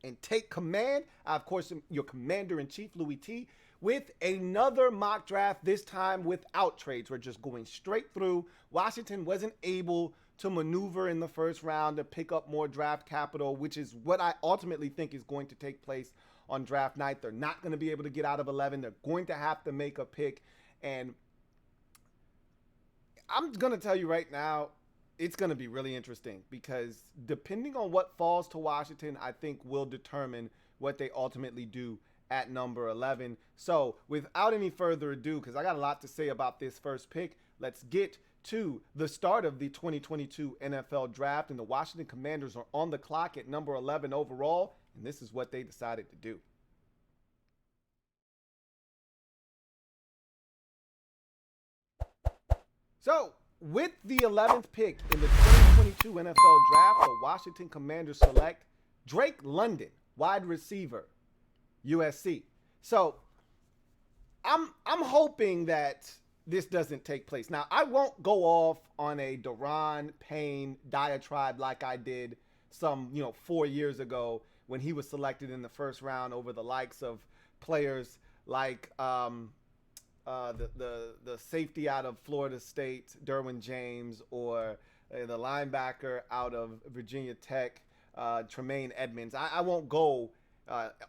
and take command. I, of course, am your commander-in-chief, Louie T, with another mock draft, this time without trades. We're just going straight through. Washington wasn't able to maneuver in the first round to pick up more draft capital, which is what I ultimately think is going to take place on draft night. They're not going to be able to get out of 11. They're going to have to make a pick. And I'm going to tell you right now, it's going to be really interesting because depending on what falls to Washington, I think will determine what they ultimately do at number 11. So without any further ado, because I got a lot to say about this first pick, let's get to the start of the 2022 NFL Draft. And the Washington Commanders are on the clock at number 11 overall. And this is what they decided to do. So with the 11th pick in the 2022 NFL Draft, the Washington Commanders select Drake London, wide receiver, USC. So I'm hoping that this doesn't take place. Now, I won't go off on a Daron Payne diatribe like I did some, 4 years ago when he was selected in the first round over the likes of players like the safety out of Florida State, Derwin James, or the linebacker out of Virginia Tech, Tremaine Edmonds. I won't go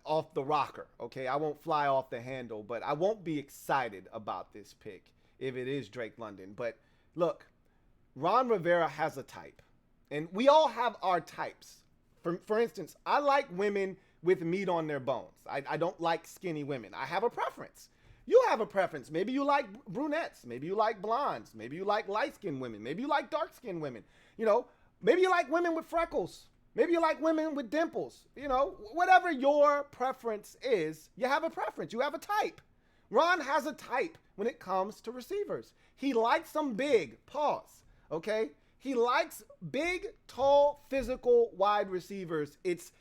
off the rocker, okay? I won't fly off the handle, but I won't be excited about this pick if it is Drake London. But look, Ron Rivera has a type, and we all have our types. For instance, I like women with meat on their bones. I don't like skinny women. I have a preference. You have a preference. Maybe you like brunettes. Maybe you like blondes. Maybe you like light-skinned women. Maybe you like dark-skinned women. Maybe you like women with freckles. Maybe you like women with dimples. Whatever your preference is, you have a preference. You have a type. Ron has a type when it comes to receivers. He likes them big. Pause. Okay? He likes big, tall, physical wide receivers. It's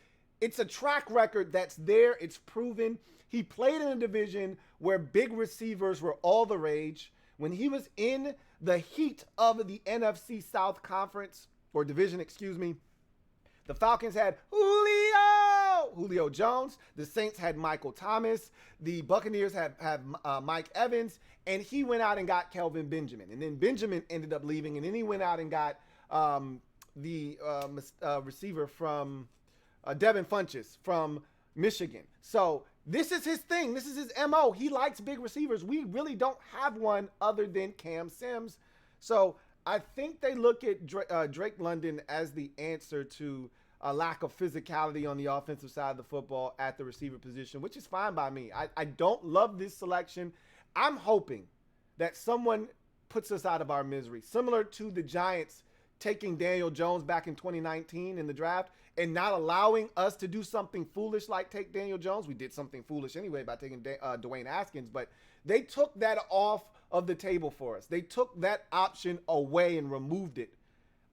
a track record that's there. It's proven. He played in a division where big receivers were all the rage. When he was in the heat of the NFC South Conference, or division, excuse me, the Falcons had Julio Jones. The Saints had Michael Thomas. The Buccaneers had Mike Evans. And he went out and got Kelvin Benjamin. And then Benjamin ended up leaving. And then he went out and got the receiver from Devin Funchess from Michigan. So this is his thing. This is his MO. He likes big receivers. We really don't have one other than Cam Sims. So I think they look at Drake London as the answer to a lack of physicality on the offensive side of the football at the receiver position, which is fine by me. I don't love this selection. I'm hoping that someone puts us out of our misery, similar to the Giants taking Daniel Jones back in 2019 in the draft and not allowing us to do something foolish like take Daniel Jones. We did something foolish anyway by taking Dwayne Haskins, but they took that off of the table for us. They took that option away and removed it.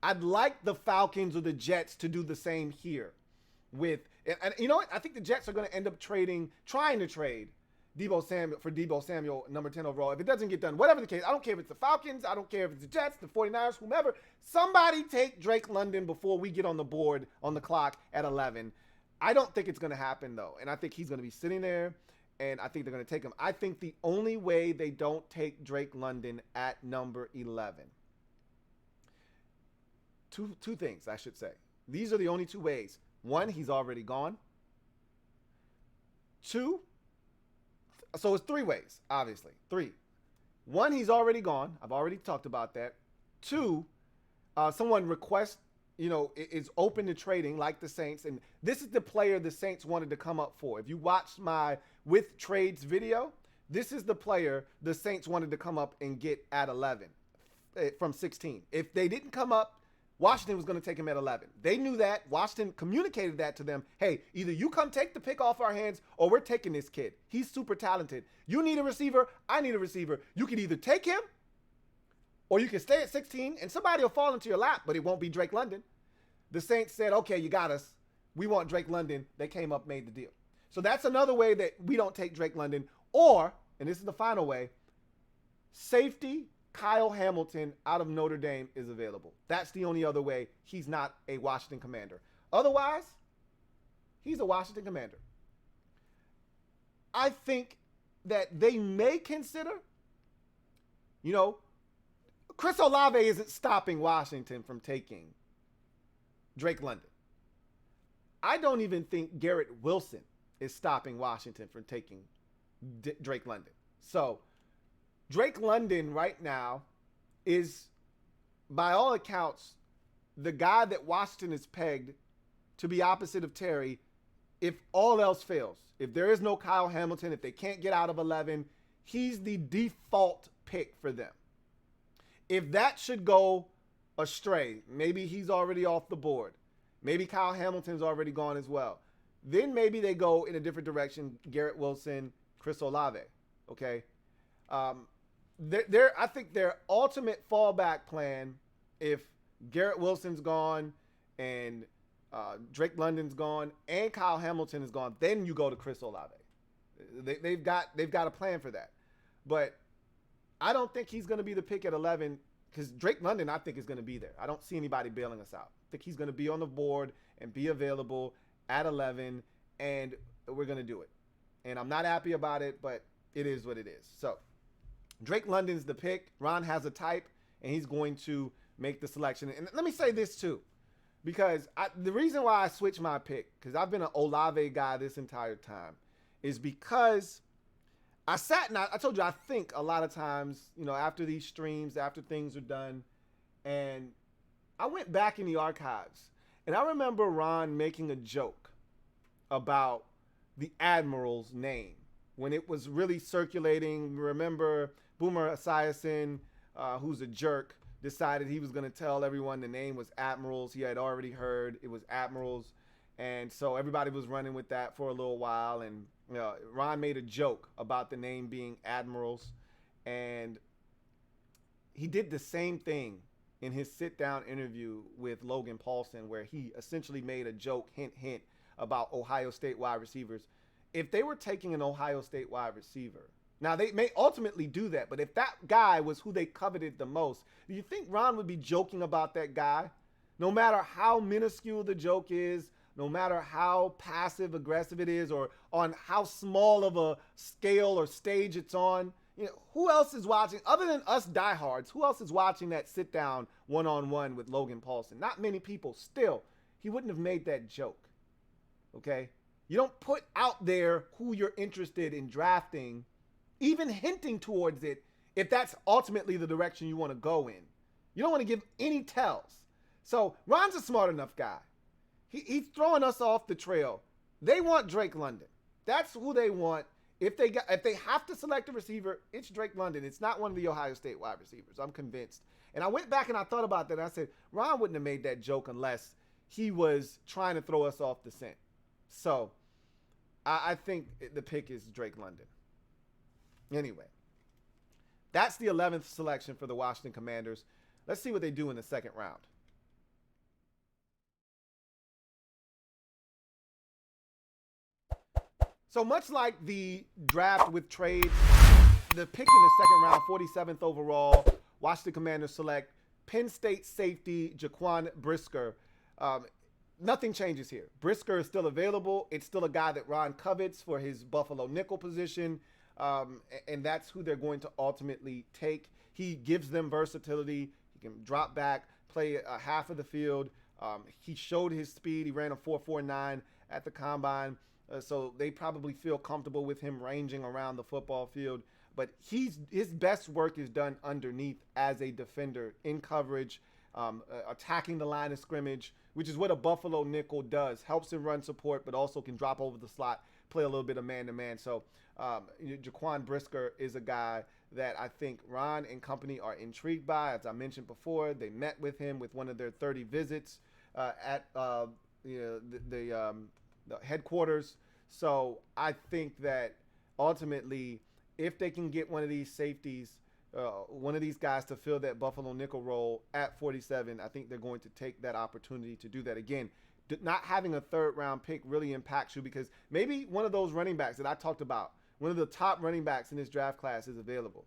I'd like the Falcons or the Jets to do the same here with, and you know what? I think the Jets are going to end up trying to trade Deebo Samuel, number 10 overall. If it doesn't get done, whatever the case, I don't care if it's the Falcons, I don't care if it's the Jets, the 49ers, whomever. Somebody take Drake London before we get on the board, on the clock at 11. I don't think it's going to happen, though. And I think he's going to be sitting there, and I think they're going to take him. I think the only way they don't take Drake London at number 11, two things, I should say. These are the only two ways. One, he's already gone. Two, so it's three ways, obviously. Three. One, he's already gone. I've already talked about that. Two, someone requests, is open to trading like the Saints. And this is the player the Saints wanted to come up for. If you watched my with trades video, this is the player the Saints wanted to come up and get at 11 from 16. If they didn't come up, Washington was going to take him at 11. They knew that. Washington communicated that to them. Hey, either you come take the pick off our hands or we're taking this kid. He's super talented. You need a receiver. I need a receiver. You can either take him or you can stay at 16 and somebody will fall into your lap, but it won't be Drake London. The Saints said, okay, you got us. We want Drake London. They came up, made the deal. So that's another way that we don't take Drake London. Or, and this is the final way, safety Kyle Hamilton out of Notre Dame is available. That's the only other way he's not a Washington Commander. Otherwise, He's a Washington Commander. I think that they may consider, Chris Olave isn't stopping Washington from taking Drake London. I don't even think Garrett Wilson is stopping Washington from taking Drake London. So Drake London right now is, by all accounts, the guy that Washington is pegged to be opposite of Terry if all else fails. If there is no Kyle Hamilton, if they can't get out of 11, he's the default pick for them. If that should go astray, maybe he's already off the board. Maybe Kyle Hamilton's already gone as well. Then maybe they go in a different direction, Garrett Wilson, Chris Olave, okay? I think their ultimate fallback plan, if Garrett Wilson's gone and Drake London's gone and Kyle Hamilton is gone, then you go to Chris Olave. They've got a plan for that. But I don't think he's going to be the pick at 11 because Drake London, I think, is going to be there. I don't see anybody bailing us out. I think he's going to be on the board and be available at 11, and we're going to do it. And I'm not happy about it, but it is what it is. So Drake London's the pick. Ron has a type, and he's going to make the selection. And let me say this, too, because the reason why I switched my pick, because I've been an Olave guy this entire time, is because I sat and I told you I think a lot of times, after these streams, after things are done, and I went back in the archives, and I remember Ron making a joke about the Admiral's name when it was really circulating. Remember Boomer Esiason, who's a jerk, decided he was going to tell everyone the name was Admirals. He had already heard it was Admirals, and so everybody was running with that for a little while, and Ron made a joke about the name being Admirals, and he did the same thing in his sit-down interview with Logan Paulson, where he essentially made a joke, hint, hint, about Ohio State wide receivers. If they were taking an Ohio State wide receiver, now they may ultimately do that, but if that guy was who they coveted the most, do you think Ron would be joking about that guy? No matter how minuscule the joke is, no matter how passive aggressive it is, or on how small of a scale or stage it's on, who else is watching other than us diehards? Who else is watching that sit down one-on-one with Logan Paulson? Not many people. Still, he wouldn't have made that joke. Okay? You don't put out there who you're interested in drafting, even hinting towards it, if that's ultimately the direction you want to go in. You don't want to give any tells. So Ron's a smart enough guy. He's throwing us off the trail. They want Drake London. That's who they want. If they have to select a receiver, it's Drake London. It's not one of the Ohio State wide receivers. I'm convinced. And I went back and I thought about that. And I said, Ron wouldn't have made that joke unless he was trying to throw us off the scent. So I think the pick is Drake London. Anyway, that's the 11th selection for the Washington Commanders. Let's see what they do in the second round. So much like the draft with trades, the pick in the second round, 47th overall, Washington Commanders select Penn State safety Jaquan Brisker. Nothing changes here. Brisker is still available. It's still a guy that Ron covets for his Buffalo nickel position, and that's who they're going to ultimately take. He gives them versatility. He can drop back, play half of the field. He showed his speed. He ran a 4.49 at the combine. So they probably feel comfortable with him ranging around the football field. But his best work is done underneath as a defender, in coverage, attacking the line of scrimmage, which is what a Buffalo nickel does. Helps in run support, but also can drop over the slot, play a little bit of man-to-man. So Jaquan Brisker is a guy that I think Ron and company are intrigued by. As I mentioned before, they met with him with one of their 30 visits at the headquarters. So I think that ultimately, if they can get one of these safeties, one of these guys to fill that Buffalo nickel role at 47, I think they're going to take that opportunity to do that. Again, not having a third round pick really impacts you because maybe one of those running backs that I talked about, one of the top running backs in this draft class is available.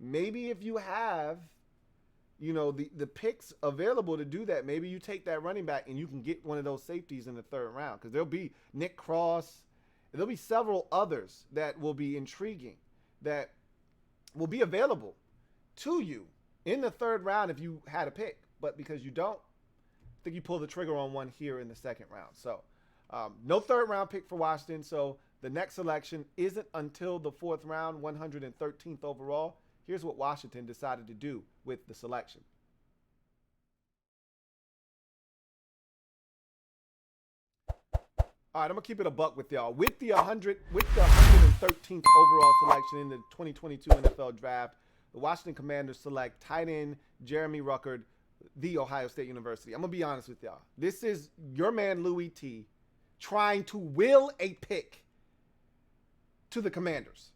Maybe if you have, the picks available to do that. Maybe you take that running back and you can get one of those safeties in the third round, because there'll be Nick Cross. There'll be several others that will be intriguing, that will be available to you in the third round if you had a pick. But because you don't, I think you pull the trigger on one here in the second round. So no third round pick for Washington. So the next selection isn't until the fourth round, 113th overall. Here's what Washington decided to do with the selection. All right, I'm gonna keep it a buck with y'all. With the 113th overall selection in the 2022 NFL Draft, the Washington Commanders select tight end Jeremy Ruckert, The Ohio State University. I'm gonna be honest with y'all. This is your man Louie T trying to will a pick to the Commanders.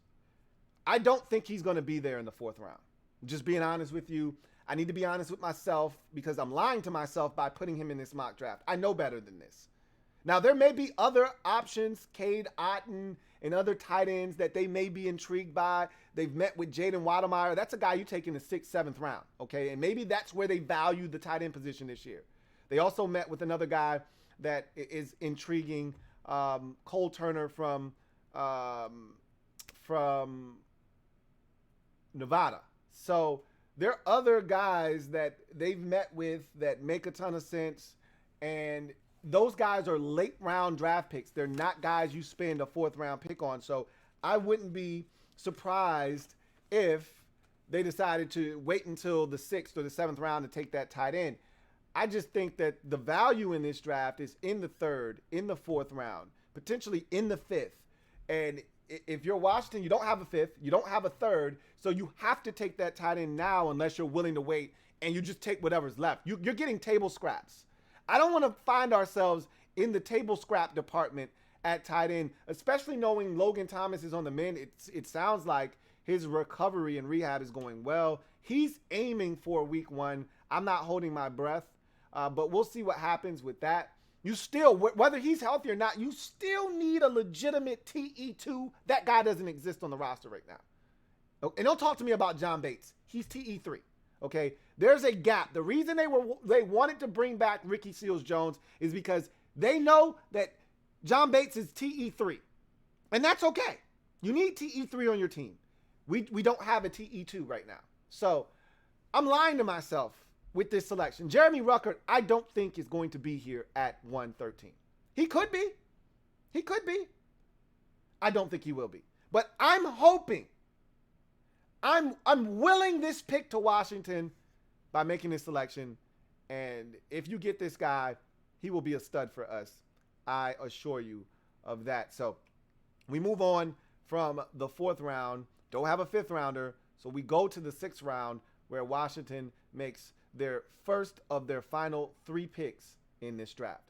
I don't think he's gonna be there in the fourth round. Just being honest with you. I need to be honest with myself, because I'm lying to myself by putting him in this mock draft. I know better than this. Now, there may be other options, Cade Otton and other tight ends that they may be intrigued by. They've met with Jaden Waddlemeyer. That's a guy you take in the 6th, 7th round, okay? And maybe that's where they value the tight end position this year. They also met with another guy that is intriguing, Cole Turner from Nevada. So there are other guys that they've met with that make a ton of sense, and those guys are late round draft picks. They're not guys you spend a fourth round pick on. So I wouldn't be surprised if they decided to wait until the 6th or the 7th round to take that tight end. I just think that the value in this draft is in the 3rd, in the 4th round, potentially in the 5th. And if you're Washington, you don't have a 5th, you don't have a 3rd, so you have to take that tight end now unless you're willing to wait, and you just take whatever's left. You're getting table scraps. I don't want to find ourselves in the table scrap department at tight end, especially knowing Logan Thomas is on the mend. It sounds like his recovery and rehab is going well. He's aiming for week 1. I'm not holding my breath, but we'll see what happens with that. You still, whether he's healthy or not, you still need a legitimate TE2. That guy doesn't exist on the roster right now. And don't talk to me about John Bates. He's TE3. Okay, there's a gap. The reason they wanted to bring back Ricky Seals-Jones is because they know that John Bates is TE3, and that's okay. You need TE3 on your team. We don't have a TE2 right now, so I'm lying to myself with this selection. Jeremy Ruckert, I don't think is going to be here at 113. He could be. He could be. I don't think he will be, but I'm hoping. I'm willing this pick to Washington by making this selection. And if you get this guy, he will be a stud for us. I assure you of that. So we move on from the 4th round. Don't have a 5th rounder. So we go to the 6th round, where Washington makes their first of their final 3 picks in this draft.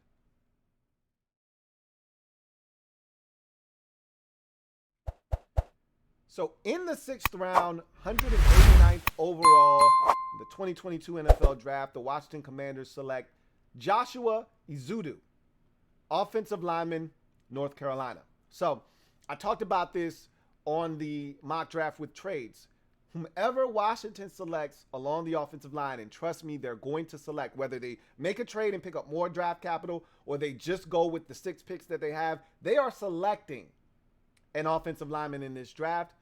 So in the 6th round, 189th overall, the 2022 NFL Draft, the Washington Commanders select Joshua Izudu, offensive lineman, North Carolina. So I talked about this on the mock draft with trades. Whomever Washington selects along the offensive line, and trust me, they're going to select, whether they make a trade and pick up more draft capital or they just go with the 6 picks that they have, they are selecting an offensive lineman in this draft.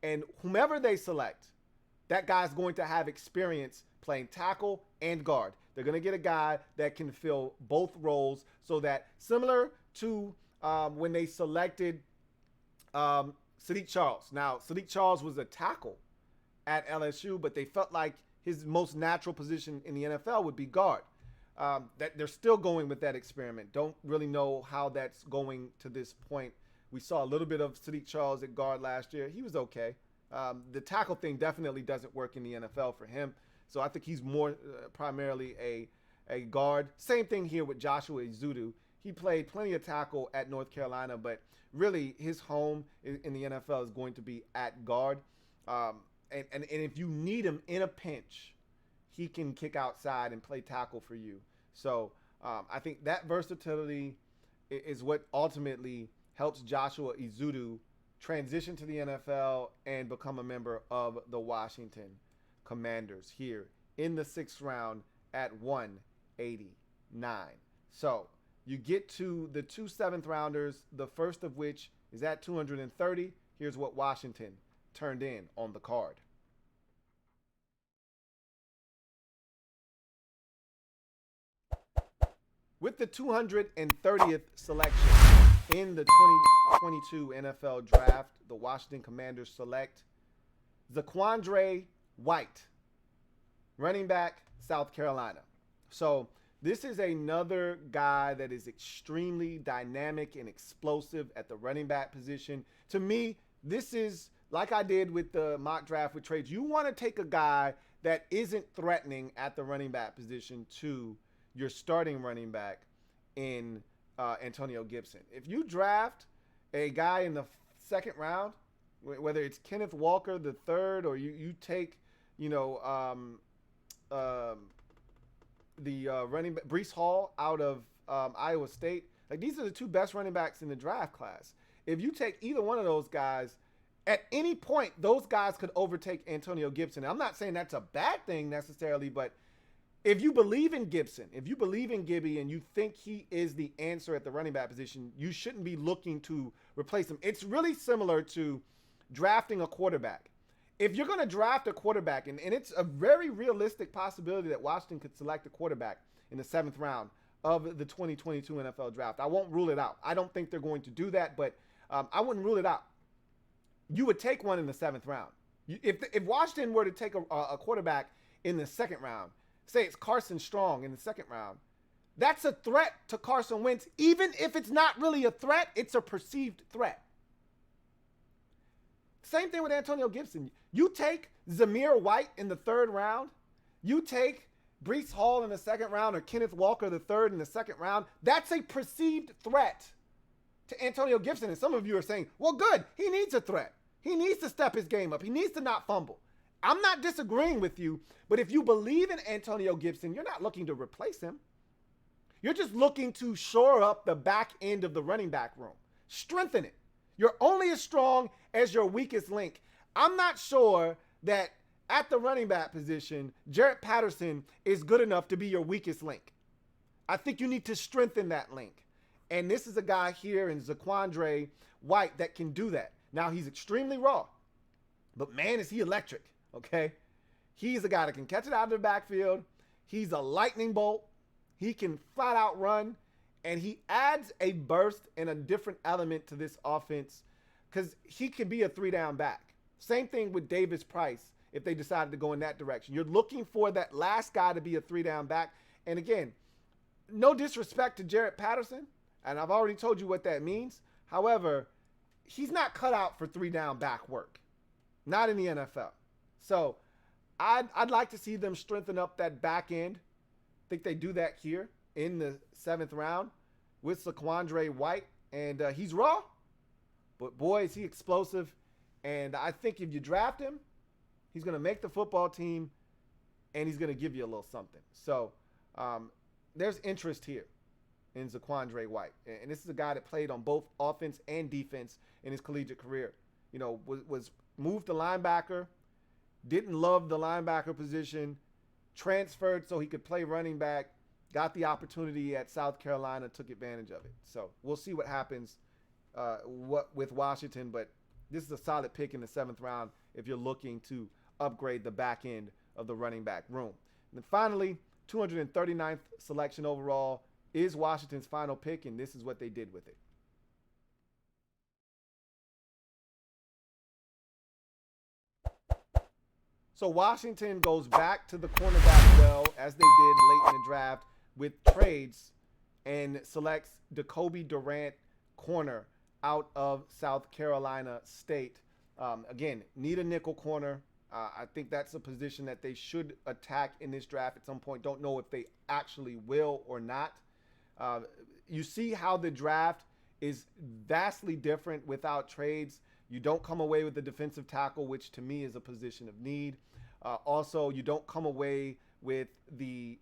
And whomever they select, that guy's going to have experience playing tackle and guard. They're going to get a guy that can fill both roles, so that similar to when they selected Sadiq Charles. Now, Sadiq Charles was a tackle at LSU, but they felt like his most natural position in the NFL would be guard. That they're still going with that experiment. Don't really know how that's going to this point. We saw a little bit of Sadiq Charles at guard last year. He was okay. The tackle thing definitely doesn't work in the NFL for him. So I think he's more primarily a guard. Same thing here with Joshua Izudu. He played plenty of tackle at North Carolina, but really his home in the NFL is going to be at guard. And if you need him in a pinch, he can kick outside and play tackle for you. So I think that versatility is what ultimately helps Joshua Izudu transition to the NFL and become a member of the Washington Commanders here in the 6th round at 189. So you get to the 2 7th rounders, the first of which is at 230. Here's what Washington turned in on the card. With the 230th selection in the 2022 NFL Draft, the Washington Commanders select Zaquandre White, running back, South Carolina. So this is another guy that is extremely dynamic and explosive at the running back position. To me, this is like I did with the mock draft with trades. You want to take a guy that isn't threatening at the running back position to your starting running back in Antonio Gibson. If you draft a guy in the 2nd round, whether it's Kenneth Walker the 3rd, or you take, the running back Breece Hall out of Iowa State, like these are the 2 best running backs in the draft class. If you take either one of those guys, at any point, those guys could overtake Antonio Gibson. I'm not saying that's a bad thing necessarily, but if you believe in Gibson, if you believe in Gibby and you think he is the answer at the running back position, you shouldn't be looking to replace him. It's really similar to drafting a quarterback. If you're going to draft a quarterback, and it's a very realistic possibility that Washington could select a quarterback in the 7th round of the 2022 NFL Draft. I won't rule it out. I don't think they're going to do that, but I wouldn't rule it out. You would take one in the 7th round. If Washington were to take a quarterback in the 2nd round, say it's Carson Strong in the 2nd round, that's a threat to Carson Wentz. Even if it's not really a threat, it's a perceived threat. Same thing with Antonio Gibson. You take Zamir White in the 3rd round, you take Breece Hall in the 2nd round, or Kenneth Walker the 3rd in the 2nd round, that's a perceived threat to Antonio Gibson. And some of you are saying, well, good, he needs a threat. He needs to step his game up. He needs to not fumble. I'm not disagreeing with you, but if you believe in Antonio Gibson, you're not looking to replace him. You're just looking to shore up the back end of the running back room. Strengthen it. You're only as strong as your weakest link. I'm not sure that at the running back position, Jarrett Patterson is good enough to be your weakest link. I think you need to strengthen that link. And this is a guy here in Zaquandre White that can do that. Now, he's extremely raw, but man, is he electric. Okay, he's a guy that can catch it out of the backfield. He's a lightning bolt. He can flat out run, and he adds a burst and a different element to this offense because he can be a 3-down back. Same thing with Davis Price if they decided to go in that direction. You're looking for that last guy to be a 3-down back. And again, no disrespect to Jarrett Patterson, and I've already told you what that means. However, he's not cut out for 3-down back work, not in the NFL. So I'd like to see them strengthen up that back end. I think they do that here in the 7th round with Zaquandre White. And he's raw, but boy, is he explosive. And I think if you draft him, he's going to make the football team, and he's going to give you a little something. So there's interest here in Zaquandre White. And this is a guy that played on both offense and defense in his collegiate career. Was moved to linebacker, didn't love the linebacker position, transferred so he could play running back, got the opportunity at South Carolina, took advantage of it. So we'll see what happens with Washington, but this is a solid pick in the 7th round if you're looking to upgrade the back end of the running back room. And then finally, 239th selection overall is Washington's final pick, and this is what they did with it. So Washington goes back to the cornerback well, as they did late in the draft, with trades and selects Jacoby Durant, corner, out of South Carolina State. Again, need a nickel corner. I think that's a position that they should attack in this draft at some point. Don't know if they actually will or not. You see how the draft is vastly different without trades. You don't come away with the defensive tackle, which to me is a position of need. Also, you don't come away with the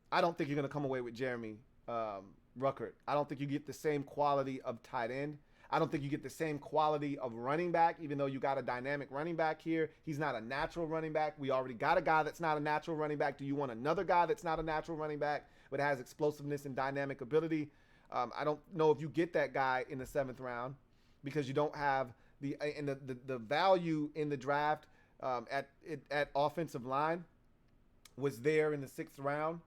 I don't think you're going to come away with Jeremy Ruckert. I don't think you get the same quality of tight end. I don't think you get the same quality of running back, even though you got a dynamic running back here. He's not a natural running back. We already got a guy that's not a natural running back. Do you want another guy that's not a natural running back but has explosiveness and dynamic ability? I don't know if you get that guy in the 7th round because you don't have the value in the draft at offensive line was there in the 6th round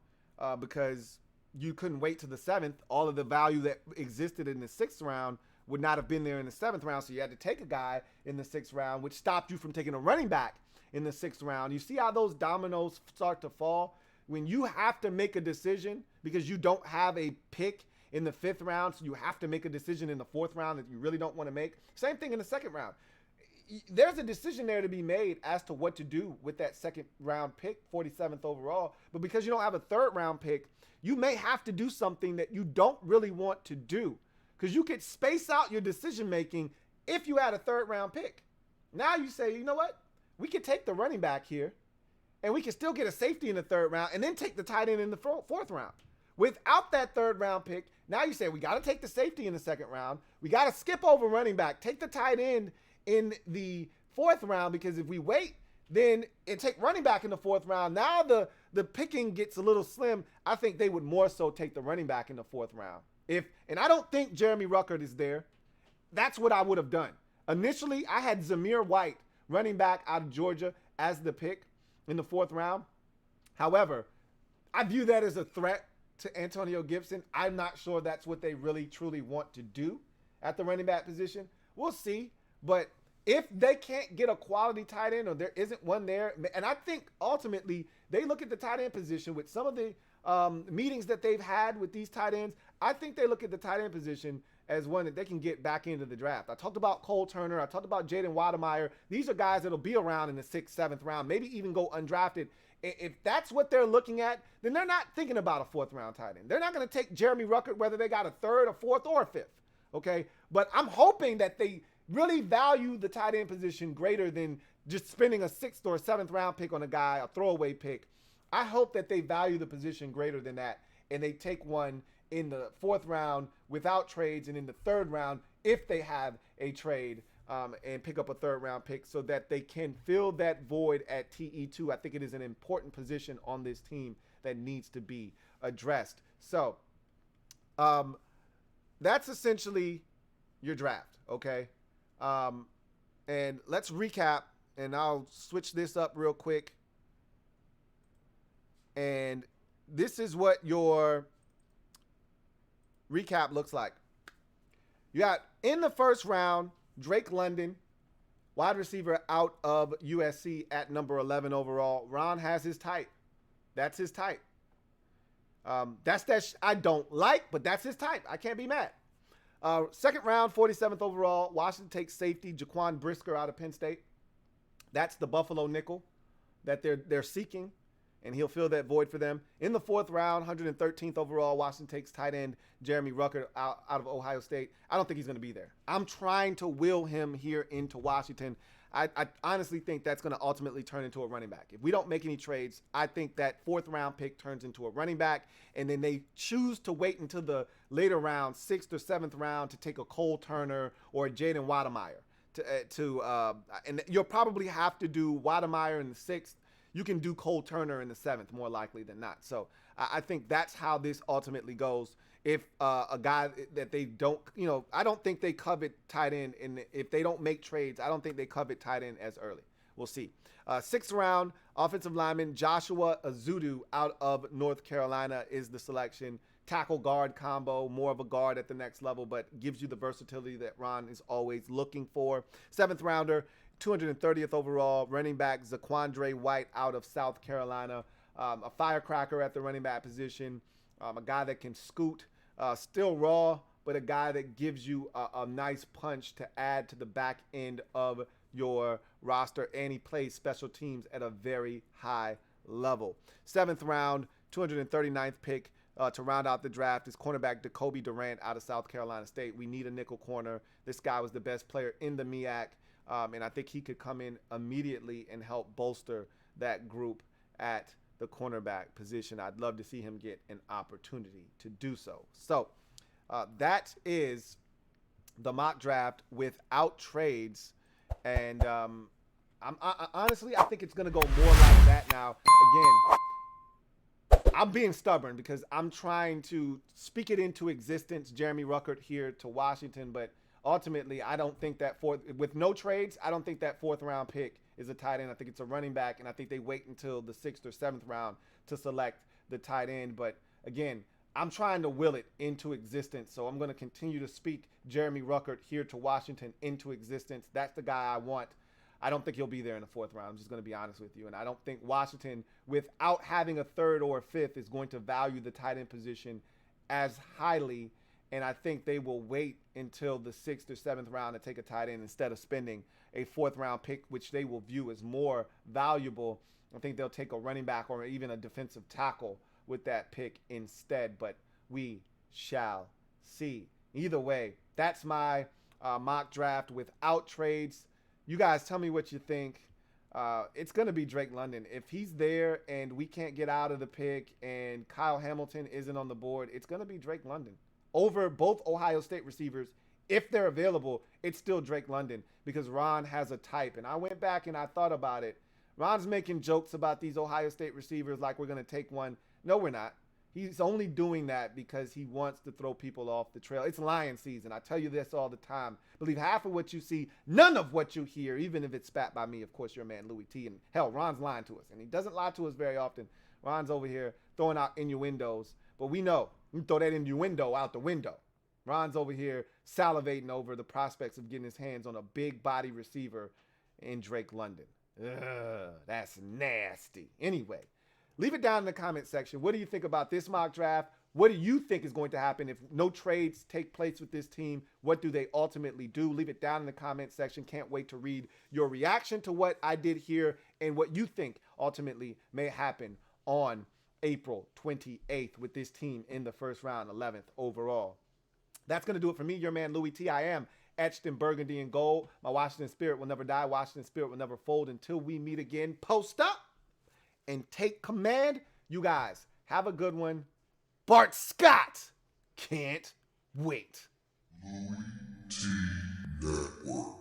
because you couldn't wait to the 7th. All of the value that existed in the 6th round would not have been there in the 7th round. So you had to take a guy in the 6th round, which stopped you from taking a running back in the 6th round. You see how those dominoes start to fall when you have to make a decision because you don't have a pick in the 5th round. So you have to make a decision in the 4th round that you really don't want to make. Same thing in the 2nd round. There's a decision there to be made as to what to do with that 2nd round pick, 47th overall. But because you don't have a 3rd round pick, you may have to do something that you don't really want to do because you could space out your decision making if you had a 3rd round pick. Now you say, you know what? We could take the running back here and we can still get a safety in the 3rd round and then take the tight end in the 4th round. Without that 3rd round pick, now you say we got to take the safety in the 2nd round. We got to skip over running back, take the tight end in the 4th round because if we wait, then and take running back in the 4th round. Now the picking gets a little slim. I think they would more so take the running back in the 4th round. And I don't think Jeremy Ruckert is there. That's what I would have done. Initially, I had Zamir White, running back out of Georgia, as the pick in the 4th round. However, I view that as a threat to Antonio Gibson. I'm not sure that's what they really truly want to do at the running back position. We'll see. But if they can't get a quality tight end or there isn't one there, and I think ultimately they look at the tight end position with some of the meetings that they've had with these tight ends, I think they look at the tight end position as one that they can get back into the draft. I talked about Cole Turner. I talked about Jaden Wademeyer. These are guys that'll be around in the 6th, 7th round, maybe even go undrafted. If that's what they're looking at, then they're not thinking about a 4th round tight end. They're not going to take Jeremy Ruckert whether they got a 3rd, a 4th, or a 5th. Okay? But I'm hoping that they really value the tight end position greater than just spending a 6th or a 7th round pick on a guy, a throwaway pick. I hope that they value the position greater than that and they take one in the 4th round without trades and in the 3rd round if they have a trade and pick up a 3rd round pick so that they can fill that void at TE2. I think it is an important position on this team that needs to be addressed. So that's essentially your draft, okay? And let's recap, and I'll switch this up real quick. And this is what your recap looks like. You got in the 1st round, Drake London, wide receiver out of USC at number 11 overall. Ron has his type. That's his type. I don't like, but that's his type. I can't be mad. 2nd round, 47th overall, Washington takes safety Jaquan Brisker out of Penn State. That's the Buffalo nickel that they're seeking, and he'll fill that void for them. In the 4th round, 113th overall, Washington takes tight end Jeremy Ruckert out of Ohio State. I don't think he's going to be there. I'm trying to will him here into Washington. I honestly think that's going to ultimately turn into a running back. If we don't make any trades, I think that 4th round pick turns into a running back, and then they choose to wait until the later round, 6th or 7th round, to take a Cole Turner or a Jaden Wademeyer. And you'll probably have to do Wademeyer in the 6th. You can do Cole Turner in the 7th, more likely than not. So I think that's how this ultimately goes. If a guy that they don't, I don't think they covet tight end. And if they don't make trades, I don't think they covet tight end as early. We'll see. 6th round, offensive lineman Joshua Azudu out of North Carolina is the selection. Tackle guard combo, more of a guard at the next level, but gives you the versatility that Ron is always looking for. 7th rounder, 230th overall, running back Zaquandre White out of South Carolina. A firecracker at the running back position. A guy that can scoot, still raw, but a guy that gives you a nice punch to add to the back end of your roster, and he plays special teams at a very high level. 7th round, 239th pick to round out the draft is cornerback Jacoby Durant out of South Carolina State. We need a nickel corner. This guy was the best player in the MEAC, and I think he could come in immediately and help bolster that group at the cornerback position. I'd love to see him get an opportunity to do so. So that is the mock draft without trades, and honestly, I think it's gonna go more like that now. Again, I'm being stubborn because I'm trying to speak it into existence. Jeremy Ruckert here to Washington, but ultimately, I don't think that with no trades, I don't think that fourth round pick is a tight end. I think it's a running back, and I think they wait until the 6th or 7th round to select the tight end. But again, I'm trying to will it into existence, so I'm going to continue to speak Jeremy Ruckert here to Washington into existence. That's the guy I want. I don't think he'll be there in the 4th round. I'm just going to be honest with you. And I don't think Washington, without having a 3rd or a 5th, is going to value the tight end position as highly. And I think they will wait until the 6th or 7th round to take a tight end instead of spending a 4th round pick, which they will view as more valuable. I think they'll take a running back or even a defensive tackle with that pick instead. But we shall see. Either way, that's my mock draft without trades. You guys tell me what you think. It's going to be Drake London. If he's there and we can't get out of the pick and Kyle Hamilton isn't on the board, it's going to be Drake London. Over both Ohio State receivers, if they're available, it's still Drake London because Ron has a type. And I went back and I thought about it. Ron's making jokes about these Ohio State receivers like we're going to take one. No, we're not. He's only doing that because he wants to throw people off the trail. It's lion season. I tell you this all the time. Believe half of what you see, none of what you hear, even if it's spat by me. Of course, your man, Louie T. And hell, Ron's lying to us. And he doesn't lie to us very often. Ron's over here throwing out innuendos. But we know. You throw that innuendo out the window. Ron's over here salivating over the prospects of getting his hands on a big body receiver in Drake London. Ugh, that's nasty. Anyway. Leave it down in the comment section. What do you think about this mock draft? What do you think is going to happen if no trades take place with this team? What do they ultimately do? Leave it down in the comment section. Can't wait to read your reaction to what I did here and what you think ultimately may happen on April 28th with this team in the 1st round, 11th overall. That's going to do it for me, your man Louie T. I am etched in burgundy and gold. My Washington spirit will never die. Washington spirit will never fold until we meet again. Post up and take command. You guys have a good one. Bart Scott can't wait. LouieTeeNetwork.